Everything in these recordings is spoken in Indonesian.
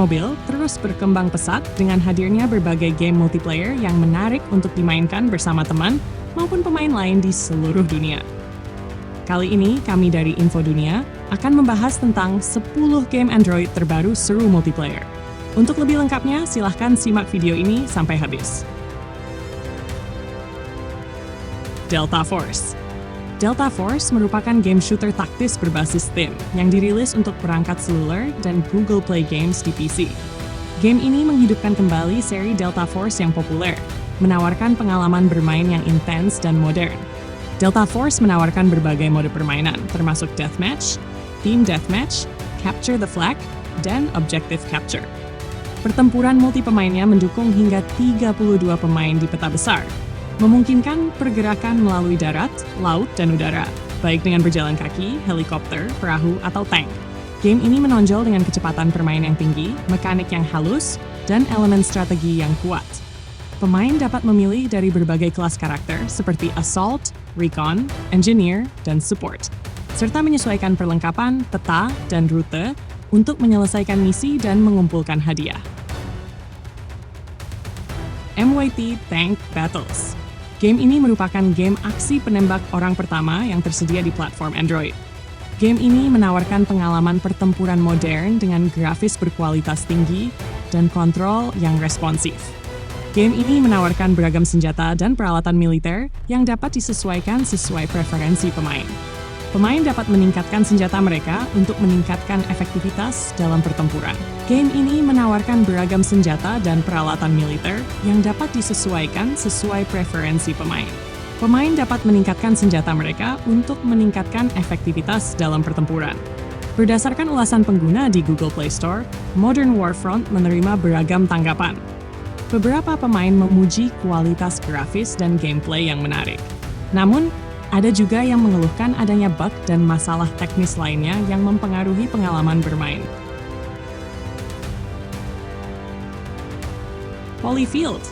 mobil terus berkembang pesat dengan hadirnya berbagai game multiplayer yang menarik untuk dimainkan bersama teman maupun pemain lain di seluruh dunia. Kali ini, kami dari Info Dunia akan membahas tentang 10 game Android terbaru seru multiplayer. Untuk lebih lengkapnya, silahkan simak video ini sampai habis. Delta Force. Delta Force merupakan game shooter taktis berbasis Steam yang dirilis untuk perangkat seluler dan Google Play Games di PC. Game ini menghidupkan kembali seri Delta Force yang populer, menawarkan pengalaman bermain yang intens dan modern. Delta Force menawarkan berbagai mode permainan, termasuk Deathmatch, Team Deathmatch, Capture the Flag, dan Objective Capture. Pertempuran multi pemainnya mendukung hingga 32 pemain di peta besar, memungkinkan pergerakan melalui darat, laut, dan udara, baik dengan berjalan kaki, helikopter, perahu, atau tank. Game ini menonjol dengan kecepatan bermain yang tinggi, mekanik yang halus, dan elemen strategi yang kuat. Pemain dapat memilih dari berbagai kelas karakter seperti Assault, Recon, Engineer, dan Support, serta menyesuaikan perlengkapan, peta, dan rute untuk menyelesaikan misi dan mengumpulkan hadiah. MWT Tank Battles. Game ini merupakan game aksi penembak orang pertama yang tersedia di platform Android. Game ini menawarkan pengalaman pertempuran modern dengan grafis berkualitas tinggi dan kontrol yang responsif. Game ini menawarkan beragam senjata dan peralatan militer yang dapat disesuaikan sesuai preferensi pemain. Pemain dapat meningkatkan senjata mereka untuk meningkatkan efektivitas dalam pertempuran. Game ini menawarkan beragam senjata dan peralatan militer yang dapat disesuaikan sesuai preferensi pemain. Pemain dapat meningkatkan senjata mereka untuk meningkatkan efektivitas dalam pertempuran. Berdasarkan ulasan pengguna di Google Play Store, Modern Warfront menerima beragam tanggapan. Beberapa pemain memuji kualitas grafis dan gameplay yang menarik. Namun, ada juga yang mengeluhkan adanya bug dan masalah teknis lainnya yang mempengaruhi pengalaman bermain. Polyfield.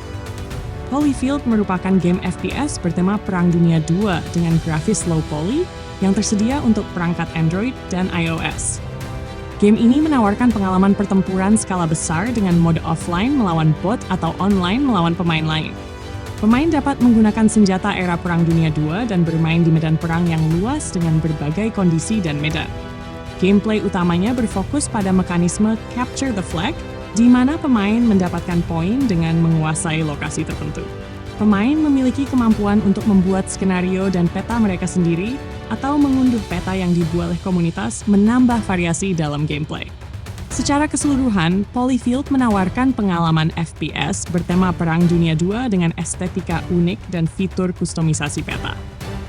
Polyfield merupakan game FPS bertema Perang Dunia II dengan grafis low poly yang tersedia untuk perangkat Android dan iOS. Game ini menawarkan pengalaman pertempuran skala besar dengan mode offline melawan bot atau online melawan pemain lain. Pemain dapat menggunakan senjata era Perang Dunia II dan bermain di medan perang yang luas dengan berbagai kondisi dan medan. Gameplay utamanya berfokus pada mekanisme Capture the Flag, di mana pemain mendapatkan poin dengan menguasai lokasi tertentu. Pemain memiliki kemampuan untuk membuat skenario dan peta mereka sendiri, atau mengunduh peta yang dibuat oleh komunitas menambah variasi dalam gameplay. Secara keseluruhan, Polyfield menawarkan pengalaman FPS bertema Perang Dunia II dengan estetika unik dan fitur kustomisasi peta.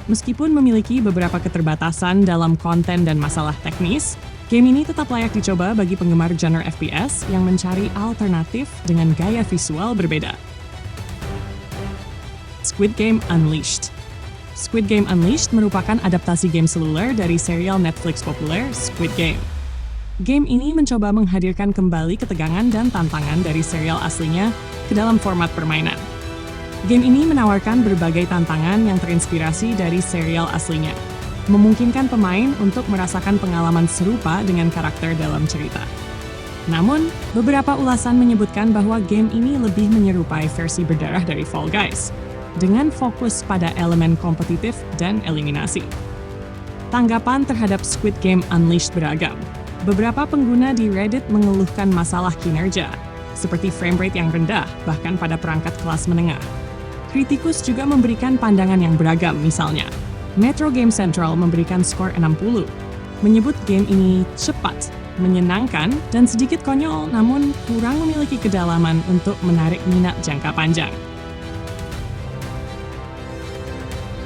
Meskipun memiliki beberapa keterbatasan dalam konten dan masalah teknis, game ini tetap layak dicoba bagi penggemar genre FPS yang mencari alternatif dengan gaya visual berbeda. Squid Game Unleashed. Squid Game Unleashed merupakan adaptasi game seluler dari serial Netflix populer Squid Game. Game ini mencoba menghadirkan kembali ketegangan dan tantangan dari serial aslinya ke dalam format permainan. Game ini menawarkan berbagai tantangan yang terinspirasi dari serial aslinya, memungkinkan pemain untuk merasakan pengalaman serupa dengan karakter dalam cerita. Namun, beberapa ulasan menyebutkan bahwa game ini lebih menyerupai versi berdarah dari Fall Guys, dengan fokus pada elemen kompetitif dan eliminasi. Tanggapan terhadap Squid Game Unleashed beragam. Beberapa pengguna di Reddit mengeluhkan masalah kinerja, seperti frame rate yang rendah, bahkan pada perangkat kelas menengah. Kritikus juga memberikan pandangan yang beragam, misalnya, Metro Game Central memberikan skor 60, menyebut game ini cepat, menyenangkan, dan sedikit konyol, namun kurang memiliki kedalaman untuk menarik minat jangka panjang.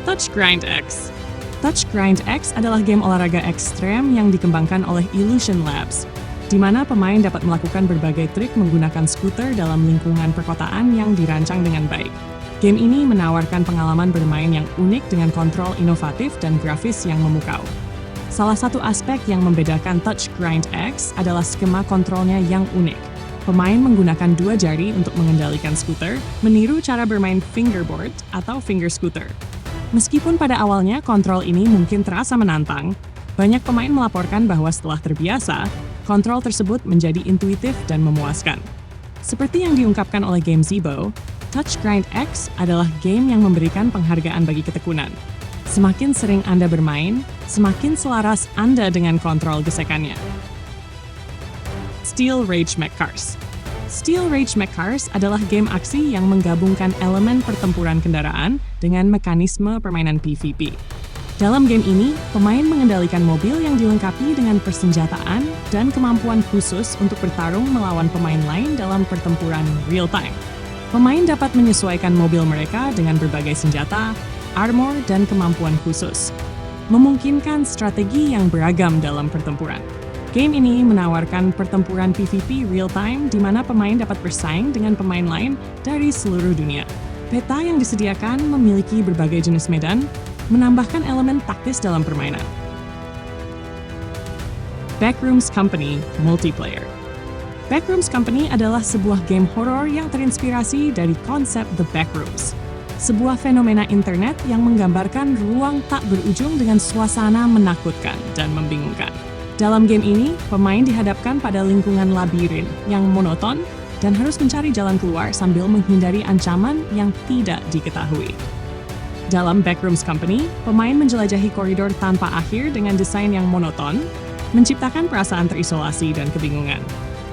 Touch Grind X. Touch Grind X adalah game olahraga ekstrem yang dikembangkan oleh Illusion Labs, di mana pemain dapat melakukan berbagai trik menggunakan skuter dalam lingkungan perkotaan yang dirancang dengan baik. Game ini menawarkan pengalaman bermain yang unik dengan kontrol inovatif dan grafis yang memukau. Salah satu aspek yang membedakan Touch Grind X adalah skema kontrolnya yang unik. Pemain menggunakan 2 jari untuk mengendalikan skuter, meniru cara bermain fingerboard atau finger scooter. Meskipun pada awalnya kontrol ini mungkin terasa menantang, banyak pemain melaporkan bahwa setelah terbiasa, Kontrol tersebut menjadi intuitif dan memuaskan. Seperti yang diungkapkan oleh game Zibo, Touch Grind X adalah game yang memberikan penghargaan bagi ketekunan. Semakin sering Anda bermain, semakin selaras Anda dengan kontrol gesekannya. Steel Rage MechCars. Steel Rage MechCars adalah game aksi yang menggabungkan elemen pertempuran kendaraan dengan mekanisme permainan PvP. Dalam game ini, pemain mengendalikan mobil yang dilengkapi dengan persenjataan dan kemampuan khusus untuk bertarung melawan pemain lain dalam pertempuran real-time. Pemain dapat menyesuaikan mobil mereka dengan berbagai senjata, armor, dan kemampuan khusus, memungkinkan strategi yang beragam dalam pertempuran. Game ini menawarkan pertempuran PvP real-time di mana pemain dapat bersaing dengan pemain lain dari seluruh dunia. Peta yang disediakan memiliki berbagai jenis medan, menambahkan elemen taktis dalam permainan. Backrooms Company Multiplayer. Backrooms Company adalah sebuah game horor yang terinspirasi dari konsep The Backrooms, sebuah fenomena internet yang menggambarkan ruang tak berujung dengan suasana menakutkan dan membingungkan. Dalam game ini, pemain dihadapkan pada lingkungan labirin yang monoton dan harus mencari jalan keluar sambil menghindari ancaman yang tidak diketahui. Dalam Backrooms Company, pemain menjelajahi koridor tanpa akhir dengan desain yang monoton, menciptakan perasaan terisolasi dan kebingungan.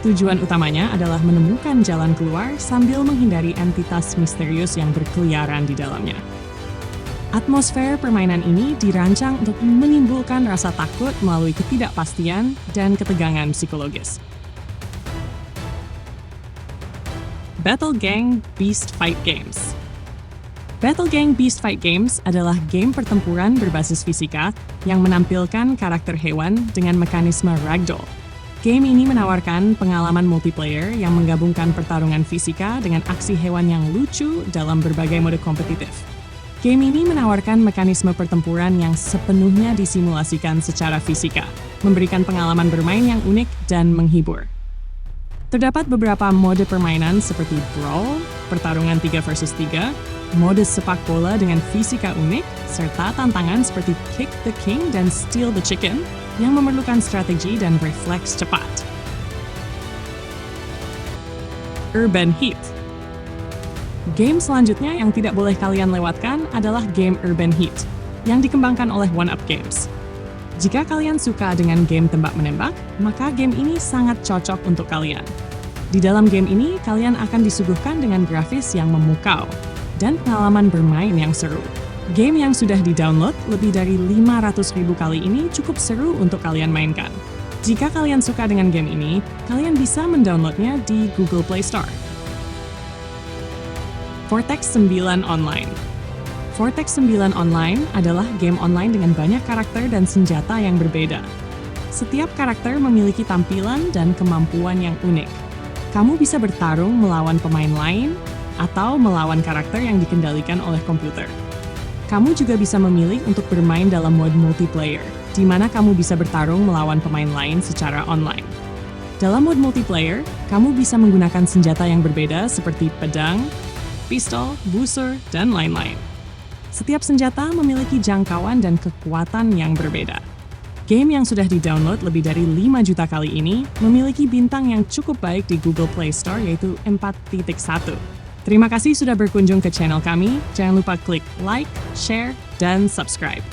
Tujuan utamanya adalah menemukan jalan keluar sambil menghindari entitas misterius yang berkeliaran di dalamnya. Atmosfer permainan ini dirancang untuk menimbulkan rasa takut melalui ketidakpastian dan ketegangan psikologis. Battle Gang Beast Fight Games. Battle Gang Beast Fight Games adalah game pertempuran berbasis fisika yang menampilkan karakter hewan dengan mekanisme ragdoll. Game ini menawarkan pengalaman multiplayer yang menggabungkan pertarungan fisika dengan aksi hewan yang lucu dalam berbagai mode kompetitif. Game ini menawarkan mekanisme pertempuran yang sepenuhnya disimulasikan secara fisika, memberikan pengalaman bermain yang unik dan menghibur. Terdapat beberapa mode permainan seperti Brawl, pertarungan 3 versus 3, mode sepak bola dengan fisika unik, serta tantangan seperti Kick the King dan Steal the Chicken yang memerlukan strategi dan refleks cepat. Urban Heat. Game selanjutnya yang tidak boleh kalian lewatkan adalah game Urban Heat, yang dikembangkan oleh One Up Games. Jika kalian suka dengan game tembak-menembak, maka game ini sangat cocok untuk kalian. Di dalam game ini, kalian akan disuguhkan dengan grafis yang memukau dan pengalaman bermain yang seru. Game yang sudah di-download lebih dari 500.000 kali ini cukup seru untuk kalian mainkan. Jika kalian suka dengan game ini, kalian bisa mendownloadnya di Google Play Store. Vortex 9 Online. Vortex 9 Online adalah game online dengan banyak karakter dan senjata yang berbeda. Setiap karakter memiliki tampilan dan kemampuan yang unik. Kamu bisa bertarung melawan pemain lain atau melawan karakter yang dikendalikan oleh komputer. Kamu juga bisa memilih untuk bermain dalam mode multiplayer, di mana kamu bisa bertarung melawan pemain lain secara online. Dalam mode multiplayer, kamu bisa menggunakan senjata yang berbeda seperti pedang, pistol, busur, dan lain-lain. Setiap senjata memiliki jangkauan dan kekuatan yang berbeda. Game yang sudah di-download lebih dari 5 juta kali ini memiliki bintang yang cukup baik di Google Play Store yaitu 4.1. Terima kasih sudah berkunjung ke channel kami. Jangan lupa klik like, share, dan subscribe.